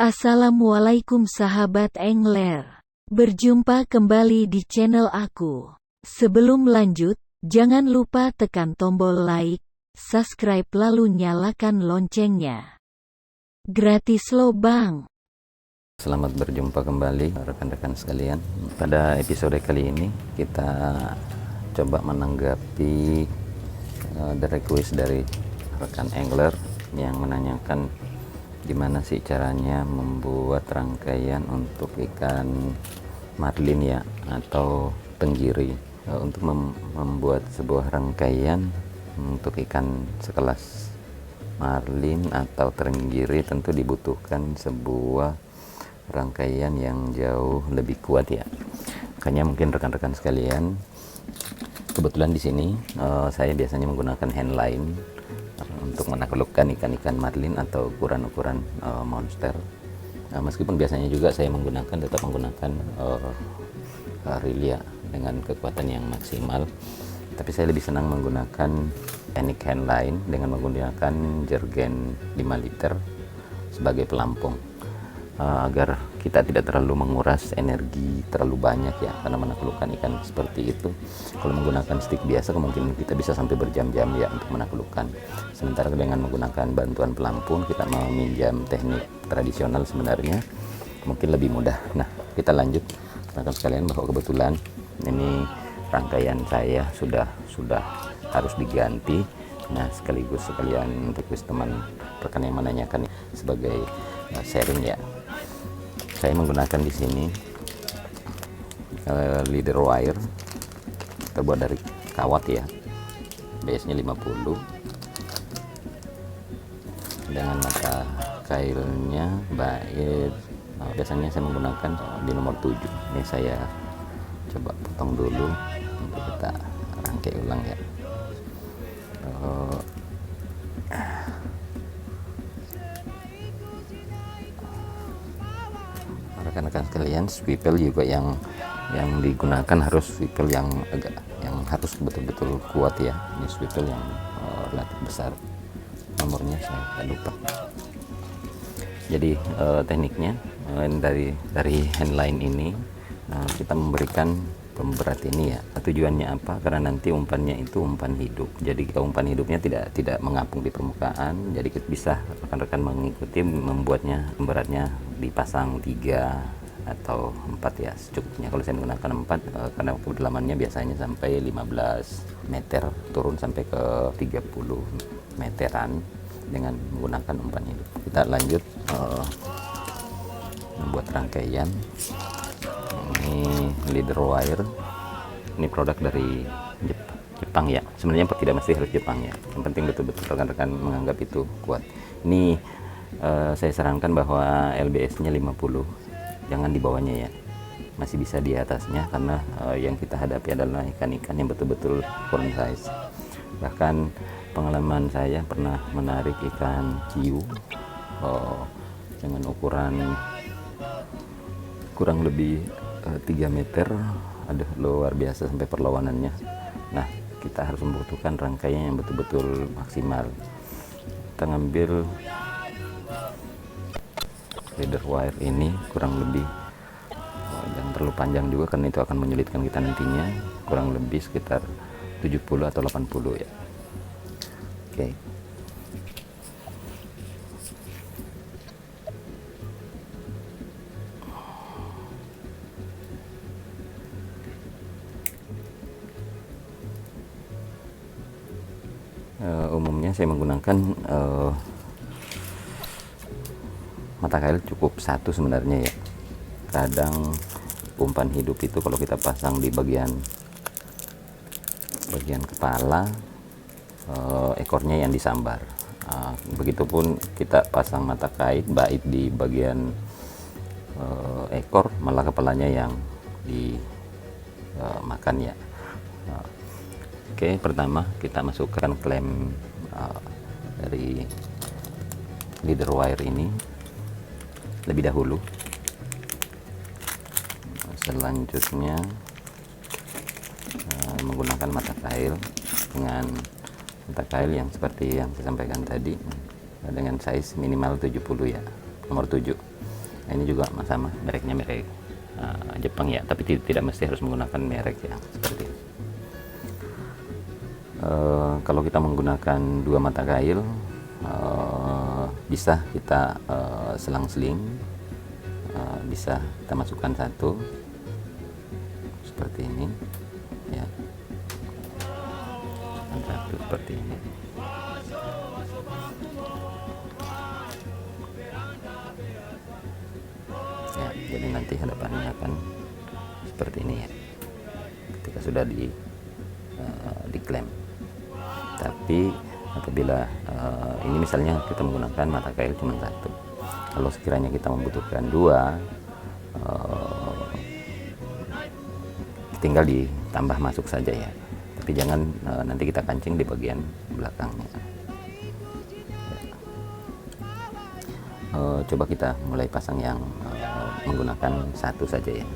Assalamualaikum sahabat Angler. Berjumpa kembali di channel aku. Sebelum lanjut, jangan lupa tekan tombol like, subscribe lalu nyalakan loncengnya. Gratis loh bang. Selamat berjumpa kembali rekan-rekan sekalian. Pada episode kali ini kita coba menanggapi the request dari rekan angler yang menanyakan gimana sih caranya membuat rangkaian untuk ikan marlin ya, atau tenggiri. Untuk membuat sebuah rangkaian untuk ikan sekelas marlin atau tenggiri tentu dibutuhkan sebuah rangkaian yang jauh lebih kuat ya. Makanya mungkin rekan-rekan sekalian, kebetulan di sini saya biasanya menggunakan handline untuk menaklukkan ikan-ikan marlin atau ukuran-ukuran monster. Meskipun biasanya juga saya tetap menggunakan reel ya, dengan kekuatan yang maksimal, tapi saya lebih senang menggunakan teknik handline dengan menggunakan jergen 5 liter sebagai pelampung, agar kita tidak terlalu menguras energi terlalu banyak ya, karena menaklukkan ikan seperti itu. Kalau menggunakan stick biasa kemungkinan kita bisa sampai berjam-jam ya untuk menaklukkan. Sementara dengan menggunakan bantuan pelampung, kita meminjam teknik tradisional sebenarnya mungkin lebih mudah. Nah, kita lanjut rekan sekalian, bahwa kebetulan ini rangkaian saya sudah harus diganti. Nah, sekalian request teman rekan yang menanyakan sebagai sharing ya. Saya menggunakan di sini leader wire terbuat dari kawat ya, base-nya 50 dengan mata kailnya bait. Biasanya saya menggunakan di nomor 7. Ini saya coba potong dulu untuk kita rangkai ulang ya. Rekan-rekan sekalian, swivel juga yang digunakan harus swivel yang harus betul-betul kuat ya. Ini swivel yang relatif besar, nomornya saya lupa. Jadi tekniknya dari handline ini kita memberikan pemberat ini ya. Tujuannya apa? Karena nanti umpannya itu umpan hidup. Jadi umpan hidupnya tidak mengapung di permukaan. Jadi kita bisa rekan-rekan mengikuti membuatnya pemberatnya dipasang 3 atau 4 ya secukupnya. Kalau saya menggunakan 4 karena kedalamannya biasanya sampai 15 meter, turun sampai ke 30 meteran dengan menggunakan umpan hidup. Kita lanjut membuat rangkaian. Ini leader wire, ini produk dari Jepang ya. Sebenarnya tidak mesti harus Jepang ya, yang penting betul-betul rekan-rekan menganggap itu kuat. Ini saya sarankan bahwa LBS-nya 50, jangan di bawahnya ya, masih bisa di atasnya, karena yang kita hadapi adalah ikan-ikan yang betul-betul front size. Bahkan pengalaman saya pernah menarik ikan hiu dengan ukuran kurang lebih 3 meter, ada luar biasa sampai perlawanannya. Nah, kita harus membutuhkan rangkaian yang betul-betul maksimal. Kita ngambil leader wire ini kurang lebih, jangan terlalu panjang juga karena itu akan menyulitkan kita nantinya, kurang lebih sekitar 70 atau 80 ya. Oke. Umumnya saya menggunakan mata kail cukup 1 sebenarnya ya. Kadang umpan hidup itu kalau kita pasang di bagian kepala, ekornya yang disambar. Begitupun kita pasang mata kait bait di bagian ekor, malah kepalanya yang dimakan ya. Oke, pertama kita masukkan klem dari leader wire ini lebih dahulu. Selanjutnya menggunakan mata kail dengan mata kail yang seperti yang saya sampaikan tadi, dengan size minimal 70 ya, nomor 7. Ini juga sama, mereknya merek Jepang ya, tapi tidak mesti harus menggunakan merek ya, seperti itu. Kalau kita menggunakan 2 mata kail, bisa kita selang-seling, bisa kita masukkan satu seperti ini ya, satu seperti ini. Ya, jadi nanti hadapannya akan seperti ini ya, ketika sudah diklem. Tapi apabila ini misalnya kita menggunakan mata kail cuma satu, kalau sekiranya kita membutuhkan 2, tinggal ditambah masuk saja ya, tapi jangan nanti kita kancing di bagian belakangnya. Coba kita mulai pasang yang menggunakan satu saja ya,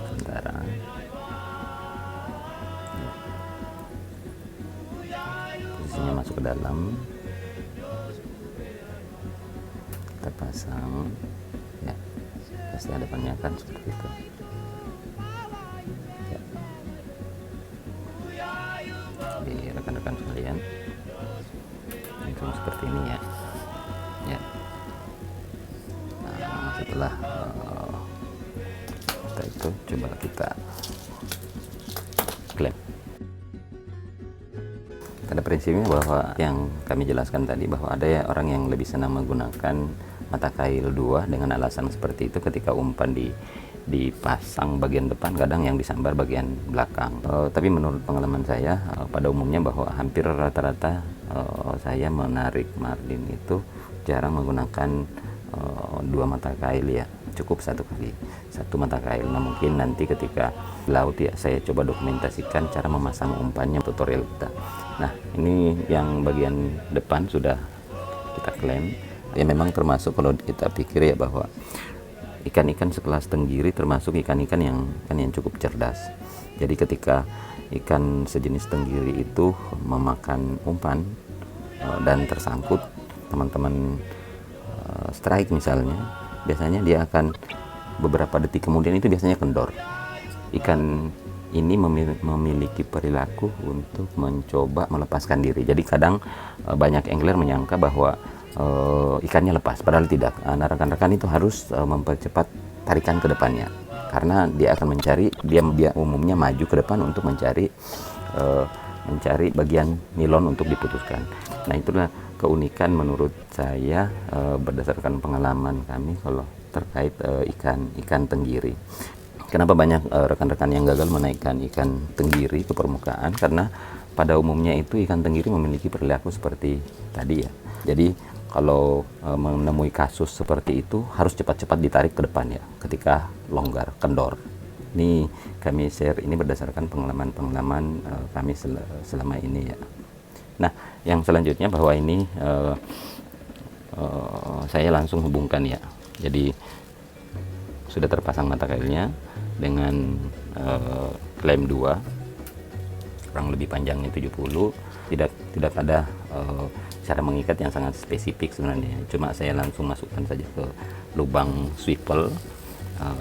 sementara. Posisinya masuk ke dalam, kita pasang ya, pasti hadapannya akan seperti itu ya. Jadi rekan-rekan sekalian, langsung seperti ini ya. Setelah itu coba kita klem. Pada prinsipnya bahwa yang kami jelaskan tadi, bahwa ada ya orang yang lebih senang menggunakan mata kail 2 dengan alasan seperti itu, ketika umpan dipasang bagian depan, kadang yang disambar bagian belakang. Tapi menurut pengalaman saya, pada umumnya bahwa hampir rata-rata saya menarik marlin itu jarang menggunakan 2 mata kail ya, cukup satu mata kail. Nah, mungkin nanti ketika laut ya, saya coba dokumentasikan cara memasang umpannya, tutorial kita. Nah, ini yang bagian depan sudah kita klaim ya. Memang termasuk, kalau kita pikir ya, bahwa ikan-ikan sekelas tenggiri termasuk ikan-ikan yang cukup cerdas. Jadi ketika ikan sejenis tenggiri itu memakan umpan dan tersangkut, teman-teman strike misalnya, biasanya dia akan beberapa detik kemudian itu biasanya kendor. Ikan ini memiliki perilaku untuk mencoba melepaskan diri. Jadi kadang banyak angler menyangka bahwa ikannya lepas, padahal tidak. Nah, rekan-rekan itu harus mempercepat tarikan ke depannya, karena dia akan mencari, dia umumnya maju ke depan untuk mencari bagian nilon untuk diputuskan. Nah, itulah keunikan menurut saya berdasarkan pengalaman kami kalau terkait ikan tenggiri. Kenapa banyak rekan-rekan yang gagal menaikkan ikan tenggiri ke permukaan? Karena pada umumnya itu ikan tenggiri memiliki perilaku seperti tadi ya. Jadi kalau menemui kasus seperti itu harus cepat-cepat ditarik ke depan ya, ketika longgar, kendor. Ini kami share ini berdasarkan pengalaman kami selama ini ya. Nah, yang selanjutnya bahwa ini saya langsung hubungkan ya. Jadi sudah terpasang mata kailnya dengan klem 2, kurang lebih panjangnya 70. Tidak ada cara mengikat yang sangat spesifik sebenarnya. Cuma saya langsung masukkan saja ke lubang swivel,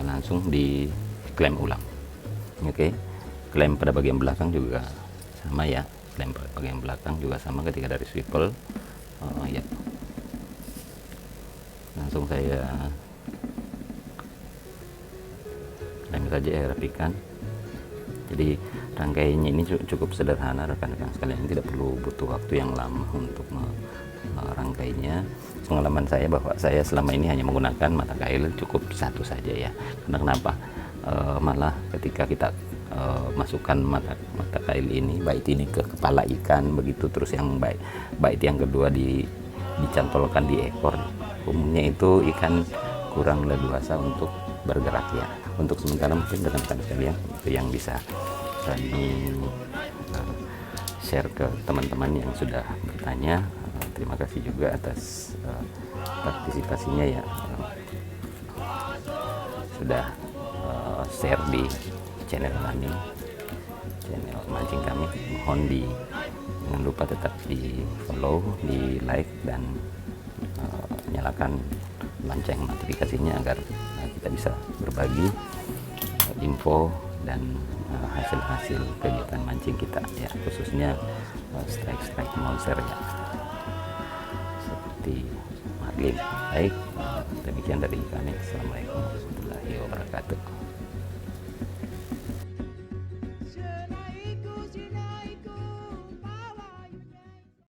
langsung di klem ulang. Oke. Klem pada bagian belakang juga sama ya. Klem bagian belakang juga sama ketika dari swivel ya, langsung saya klem saja ya, rapikan. Jadi rangkaiannya ini cukup sederhana rekan-rekan sekalian, tidak perlu butuh waktu yang lama untuk merangkainya. Pengalaman saya bahwa saya selama ini hanya menggunakan mata kail cukup satu saja ya. Karena kenapa? Malah ketika kita masukkan mata kail ini, bait ini ke kepala ikan begitu, terus yang bait yang kedua dicantolkan di ekor, umumnya itu ikan kurang leluasa untuk bergerak ya. Untuk sementara mungkin rekan-rekan sekalian itu yang bisa kami share ke teman-teman yang sudah bertanya. Terima kasih juga atas partisipasinya ya, sudah share di channel kami, channel mancing kami. Mohon jangan lupa tetap di follow, di like, dan nyalakan lonceng notifikasinya agar kita bisa berbagi info dan hasil-hasil kegiatan mancing kita ya, khususnya strike monster ya, seperti marlin. Baik, demikian dari kami. Assalamualaikum warahmatullahi wabarakatuh.